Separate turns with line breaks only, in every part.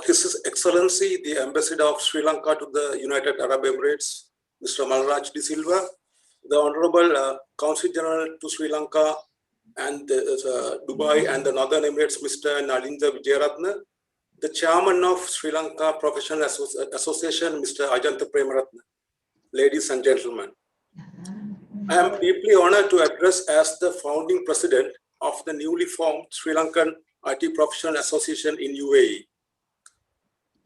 His Excellency, the Ambassador of Sri Lanka to the United Arab Emirates, Mr. Malraj De Silva, the Honorable Consul General to Sri Lanka and Dubai and the Northern Emirates, Mr. Nalinda Vijayaratna, the Chairman of Sri Lanka Professional Association, Mr. Ajanta Premaratna, ladies and gentlemen. I am deeply honored to address as the founding president of the newly formed Sri Lankan IT Professional Association in UAE.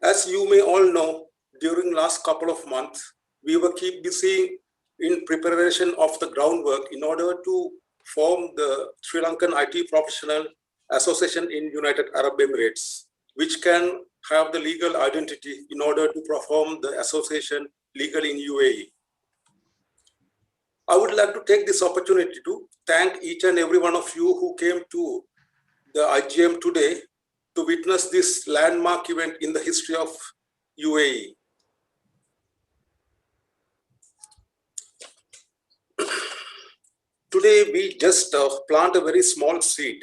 As you may all know, during last couple of months, we were keep busy in preparation of the groundwork in order to form the Sri Lankan IT Professional Association in United Arab Emirates, which can have the legal identity in order to perform the association legally in UAE. I would like to take this opportunity to thank each and every one of you who came to the IGM today to witness this landmark event in the history of UAE. Today, we just plant a very small seed.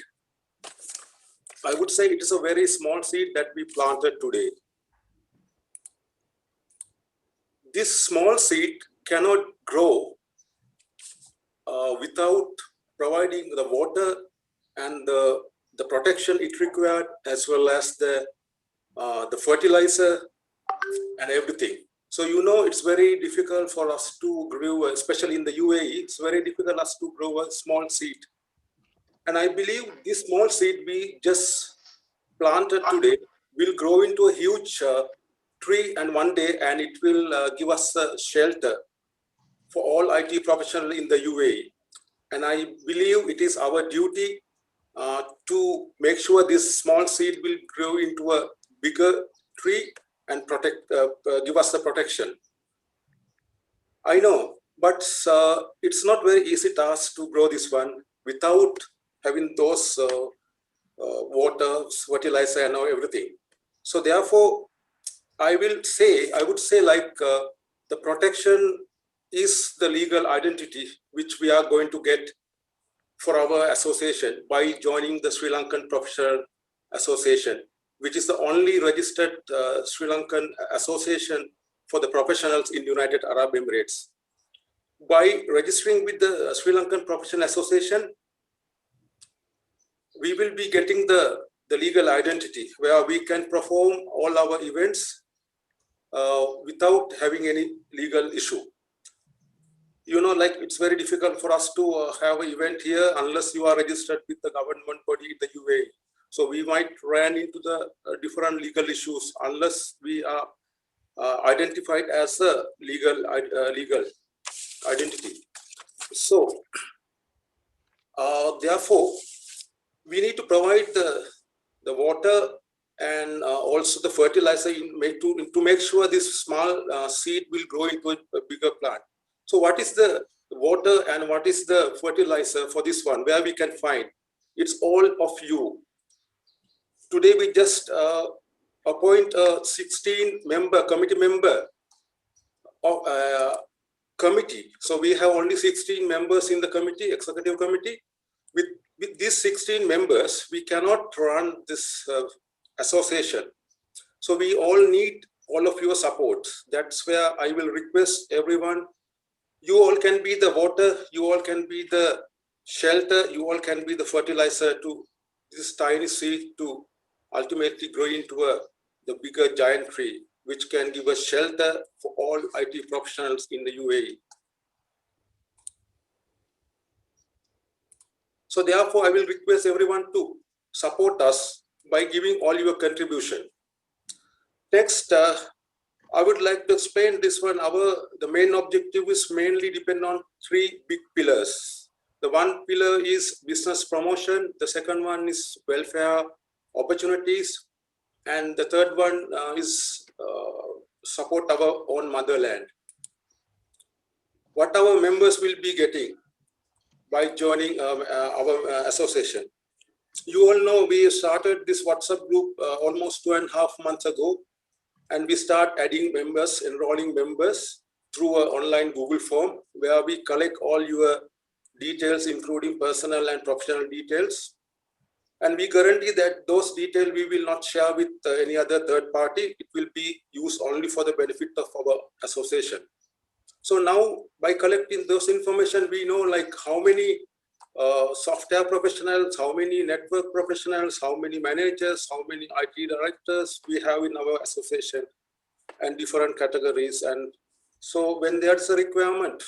I would say it is a very small seed that we planted today. This small seed cannot grow without providing the water and the protection it required, as well as the fertilizer and everything. So you know it's very difficult for us to grow, especially in the UAE, it's very difficult for us to grow a small seed. And I believe this small seed we just planted today will grow into a huge tree, and one day, and it will give us a shelter for all IT professionals in the UAE. And I believe it is our duty to make sure this small seed will grow into a bigger tree and protect, give us the protection. I know, but it's not very easy task to grow this one without having those water, fertilizer, and everything. So therefore, I would say like the protection is the legal identity which we are going to get for our association by joining the Sri Lankan Professional Association, which is the only registered Sri Lankan association for the professionals in United Arab Emirates. By registering with the Sri Lankan Professional Association, we will be getting the legal identity where we can perform all our events without having any legal issue. You know, like it's very difficult for us to have an event here unless you are registered with the government body in the UAE. So we might run into the different legal issues unless we are identified as a legal identity. So therefore, we need to provide the water and also the fertilizer to make sure this small seed will grow into a bigger plant. So what is the water and what is the fertilizer for this one, where we can find? It's all of you. Today we just appoint a 16-member committee member of committee. So we have only 16 members in the committee, executive committee. With these 16 members, we cannot run this association. So we all need all of your support. That's where I will request everyone. You all can be the water, you all can be the shelter, you all can be the fertilizer to this tiny seed to ultimately grow into the bigger giant tree, which can give us shelter for all IT professionals in the UAE. So therefore, I will request everyone to support us by giving all your contribution. Next, I would like to explain this one. The main objective is mainly depend on three big pillars. The one pillar is business promotion. The second one is welfare opportunities. And the third one is support our own motherland. What our members will be getting by joining our association. You all know we started this WhatsApp group almost 2.5 months ago, and we start adding members, enrolling members through an online Google form where we collect all your details, including personal and professional details. And we guarantee that those details we will not share with any other third party. It will be used only for the benefit of our association. So now by collecting those information, we know like how many software professionals, how many network professionals, how many managers, how many IT directors we have in our association and different categories. And so when there's a requirement,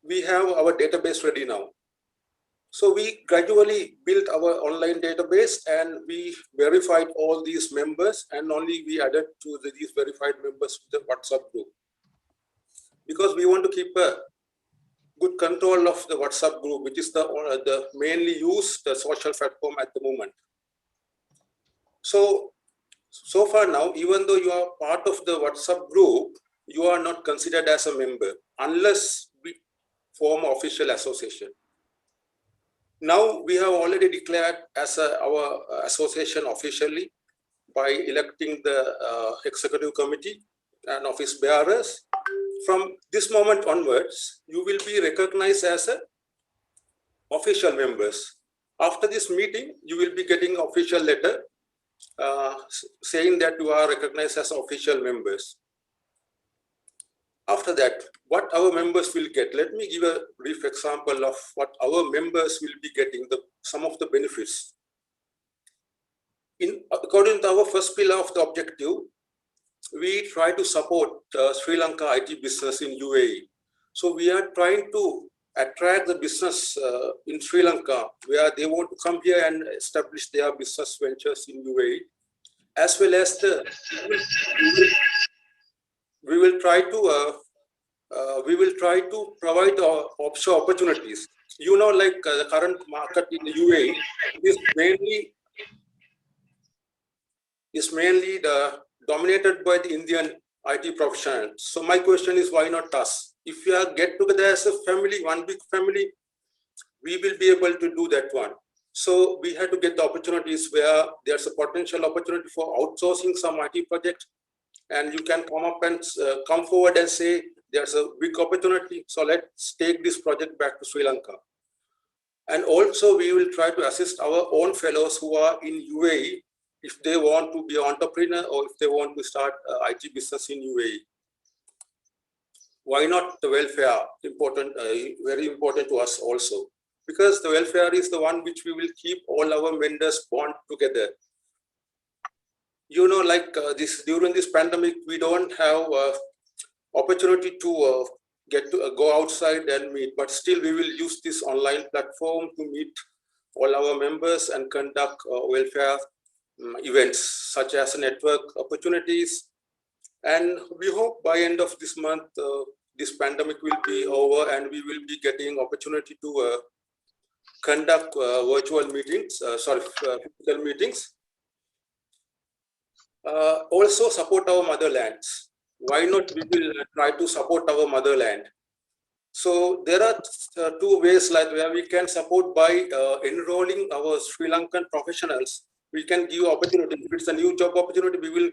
we have our database ready now. So we gradually built our online database and we verified all these members, and only we added to these verified members to the WhatsApp group. Because we want to keep a good control of the WhatsApp group, which is the mainly used social platform at the moment. So far now, even though you are part of the WhatsApp group, you are not considered as a member unless we form an official association. Now we have already declared as our association officially by electing the executive committee and office bearers. From this moment onwards, you will be recognized as official members. After this meeting, you will be getting an official letter saying that you are recognized as official members. After that, what our members will get, let me give a brief example of what our members will be getting, some of the benefits. According to our first pillar of the objective, we try to support Sri Lanka IT business in UAE. So we are trying to attract the business in Sri Lanka, where they want to come here and establish their business ventures in UAE, as well as we will try to provide offshore opportunities. You know, like the current market in the UAE is mainly dominated by the Indian IT professionals. So my question is, why not us? If we are get together as a family, one big family, we will be able to do that one. So we had to get the opportunities where there's a potential opportunity for outsourcing some IT project, and you can come up and come forward and say, there's a big opportunity, so let's take this project back to Sri Lanka. And also we will try to assist our own fellows who are in UAE if they want to be an entrepreneur or if they want to start IT business in UAE. Why not the welfare? Important, very important to us also, because the welfare is the one which we will keep all our vendors bond together. You know, like during this pandemic, we don't have opportunity to get to go outside and meet, but still we will use this online platform to meet all our members and conduct welfare events such as network opportunities. And we hope by end of this month, this pandemic will be over and we will be getting opportunity to conduct virtual meetings, physical meetings. Also support our motherlands. Why not we will try to support our motherland? So there are two ways like where we can support by enrolling our Sri Lankan professionals. We can give opportunity. If it's a new job opportunity, we will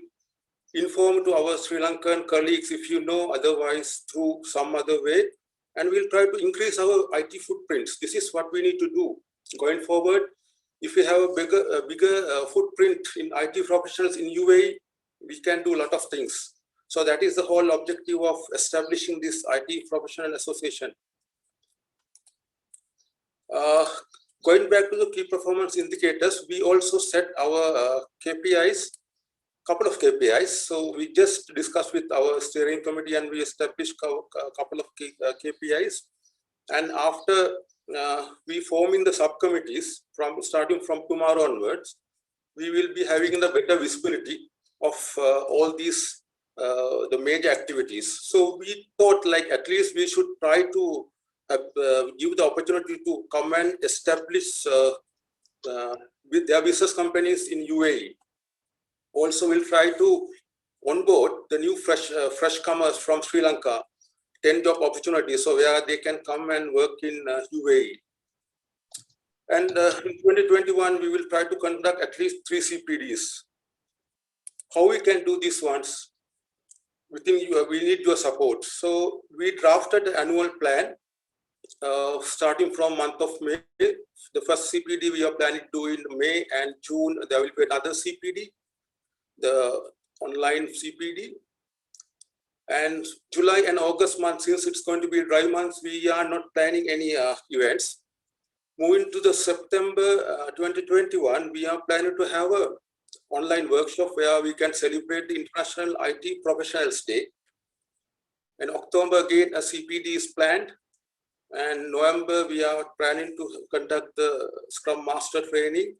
inform to our Sri Lankan colleagues if you know, otherwise through some other way, and we'll try to increase our IT footprints. This is what we need to do going forward. If we have a bigger footprint in IT professionals in UAE, we can do a lot of things. So that is the whole objective of establishing this IT professional association. Going back to the key performance indicators, we also set our KPIs, couple of KPIs. So we just discussed with our steering committee and we established a couple of KPIs. And after we forming the subcommittees, starting from tomorrow onwards, we will be having the better visibility of all these the major activities. So we thought like at least we should try to give the opportunity to come and establish with their business companies in UAE. Also, we'll try to onboard the new fresh comers from Sri Lanka, 10 job opportunities, so where they can come and work in UAE. And in 2021, we will try to conduct at least 3 CPDs. How we can do these ones? We need your support. So we drafted the annual plan starting from month of May. The first CPD we are planning to do in May, and June there will be another CPD, the online CPD. And July and August month, since it's going to be dry months, we are not planning any events. Moving to the September 2021, we are planning to have a online workshop where we can celebrate the International IT Professionals Day. In October, again, a CPD is planned. And November, we are planning to conduct the Scrum Master training.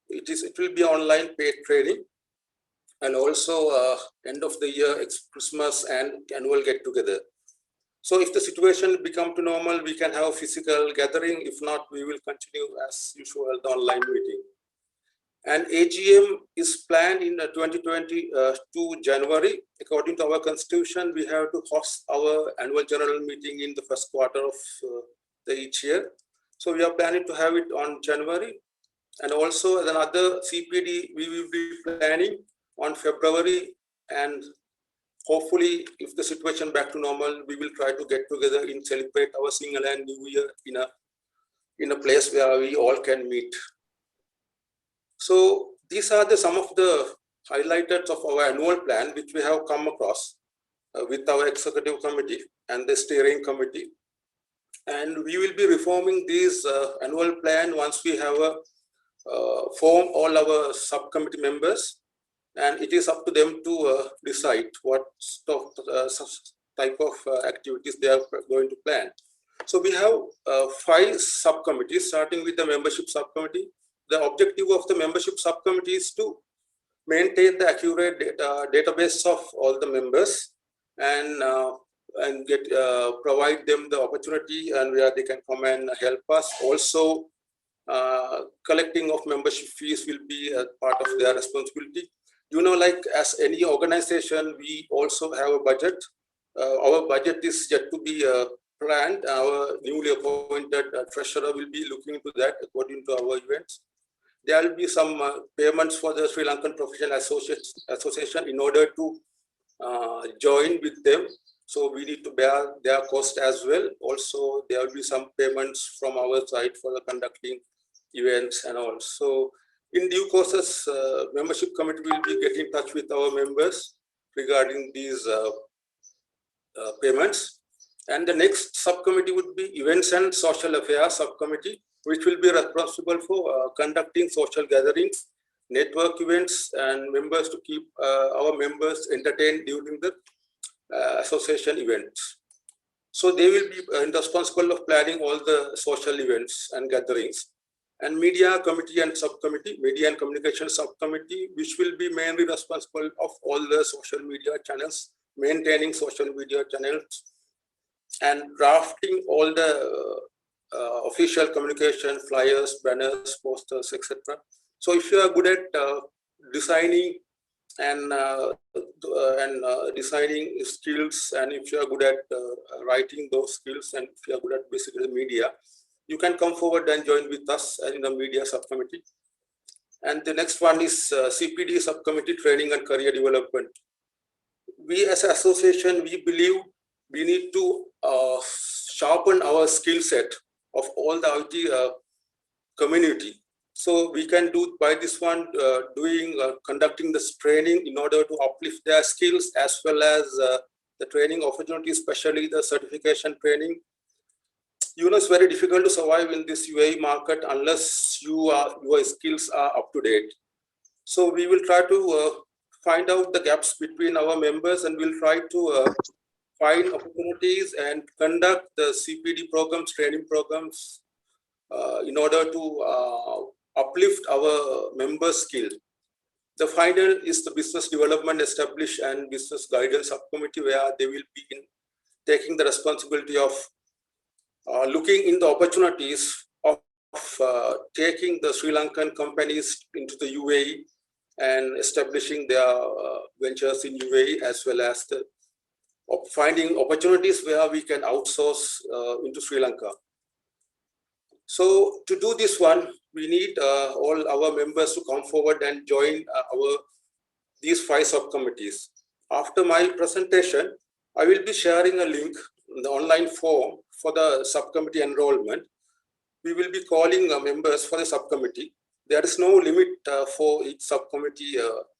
It will be online paid training. And also end of the year, it's Christmas and annual get together. So if the situation become to normal, we can have a physical gathering. If not, we will continue as usual the online meeting. And AGM is planned in 2022 January. According to our constitution, we have to host our annual general meeting in the first quarter of each year. So we are planning to have it on January. And also another CPD we will be planning on February, and hopefully if the situation back to normal, we will try to get together and celebrate our Single and New Year in a place where we all can meet. So these are some of the highlights of our annual plan, which we have come across with our executive committee and the steering committee. And we will be reforming this annual plan once we have form all our subcommittee members. And it is up to them to decide what type of activities they are going to plan. So we have 5 subcommittees, starting with the membership subcommittee. The objective of the membership subcommittee is to maintain the accurate database of all the members and provide them the opportunity and where they can come and help us. Also, collecting of membership fees will be a part of their responsibility. You know, like as any organization, we also have a budget. Our budget is yet to be planned. Our newly appointed treasurer will be looking into that according to our events. There will be some payments for the Sri Lankan Professional Association in order to join with them. So we need to bear their cost as well. Also, there will be some payments from our side for the conducting events and all. So in due courses, membership committee will be getting in touch with our members regarding these payments. And the next subcommittee would be Events and Social Affairs Subcommittee, which will be responsible for conducting social gatherings, network events, and members to keep our members entertained during the association events. So they will be responsible of planning all the social events and gatherings. And media committee and subcommittee, media and communication subcommittee, which will be mainly responsible of all the social media channels, maintaining social media channels, and drafting all the official communication, flyers, banners, posters, etc. So if you are good at designing and designing skills, and if you are good at writing those skills, and if you are good at basically media, you can come forward and join with us in the media subcommittee. And the next one is CPD subcommittee, training and career development. We as an association, we believe we need to sharpen our skill set of all the IT community. So we can do by this one, conducting this training in order to uplift their skills, as well as the training opportunities, especially the certification training. You know, it's very difficult to survive in this UAE market unless your skills are up to date. So we will try to find out the gaps between our members, and we'll try to find opportunities and conduct the CPD programs, training programs, in order to uplift our members' skill. The final is the business development established and business guidance subcommittee, where they will be taking the responsibility of looking in the opportunities of taking the Sri Lankan companies into the UAE and establishing their ventures in UAE, as well as finding opportunities where we can outsource into Sri Lanka. So to do this one, we need all our members to come forward and join these 5 subcommittees. After my presentation, I will be sharing a link in the online form for the subcommittee enrollment, we will be calling members for the subcommittee. There is no limit for each subcommittee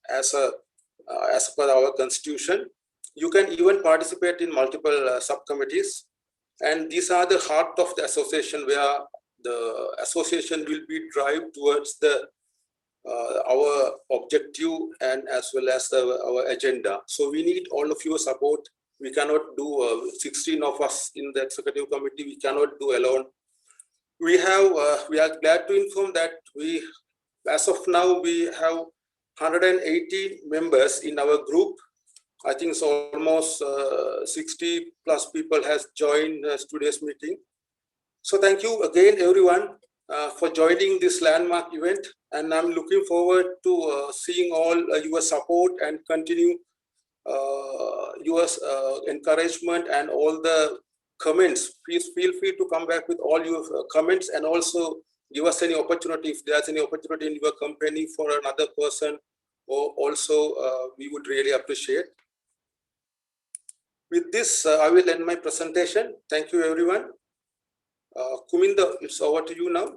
as per our constitution. You can even participate in multiple subcommittees, and these are the heart of the association, where the association will be drive towards the our objective and as well as our agenda. So we need all of your support. We cannot do 16 of us in the executive committee. We cannot do alone. We are glad to inform that as of now, we have 180 members in our group. I think it's almost 60 plus people has joined today's meeting. So thank you again, everyone, for joining this landmark event. And I'm looking forward to seeing all your support and continue your encouragement and all the comments. Please feel free to come back with all your comments, and also give us any opportunity if there's any opportunity in your company for another person, or also we would really appreciate. With this, I will end my presentation. Thank you, everyone. Kuminda, it's over to you now.